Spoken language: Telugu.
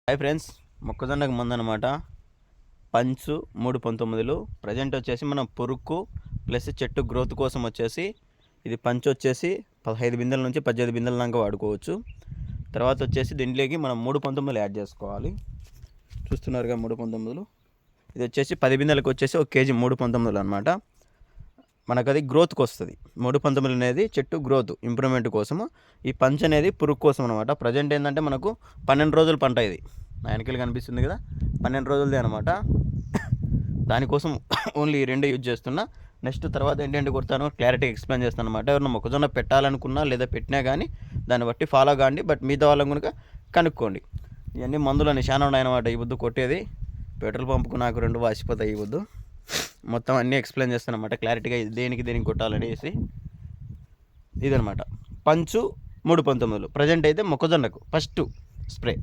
హాయ్ ఫ్రెండ్స్, మొక్కజొన్నకు ముందనమాట పంచు 319. ప్రజెంట్ వచ్చేసి మనం పురుక్కు ప్లస్ చెట్టు గ్రోత్ కోసం వచ్చేసి ఇది పంచు వచ్చేసి 15 బిందెల నుంచి 18 బిందెల దాకా వాడుకోవచ్చు. తర్వాత వచ్చేసి దీంట్లోకి మనం 319 యాడ్ చేసుకోవాలి. చూస్తున్నారుగా 319. ఇది వచ్చేసి 10 బిందెలకు వచ్చేసి 1 కేజీ 319 అనమాట. మనకు అది గ్రోత్కి వస్తుంది. 319 అనేది చెట్టు గ్రోత్ ఇంప్రూవ్మెంట్ కోసము. ఈ పంచ్ అనేది పురుగు కోసం అనమాట. ప్రజెంట్ ఏంటంటే మనకు 12 రోజుల పంట. ఇది నా వెనకలు కనిపిస్తుంది కదా, 12 రోజులది అనమాట. దానికోసం ఓన్లీ 2 యూజ్ చేస్తున్నా. నెక్స్ట్ తర్వాత ఏంటంటే కొడతాను, క్లారిటీ ఎక్స్ప్లెయిన్ చేస్తాను అనమాట. ఎవరైనా మొక్కజొన్న పెట్టాలనుకున్నా లేదా పెట్టినా కానీ దాన్ని బట్టి ఫాలో కాండి. బట్ మిగతా వాళ్ళని కనుక కనుక్కోండి. ఇవన్నీ మందులని చాలా ఉన్నాయన్నమాట. ఈ బుద్ధు కొట్టేది పెట్రోల్ పంపుకు నాకు 2 వాసిపోతాయి. ఈ బుద్ధు మొత్తం అన్నీ ఎక్స్ప్లెయిన్ చేస్తాను అనమాట క్లారిటీగా. దేనికి కొట్టాలనేసి ఇదనమాట పంచు 319. ప్రజెంట్ అయితే మొక్కజొన్నకు ఫస్ట్ స్ప్రే.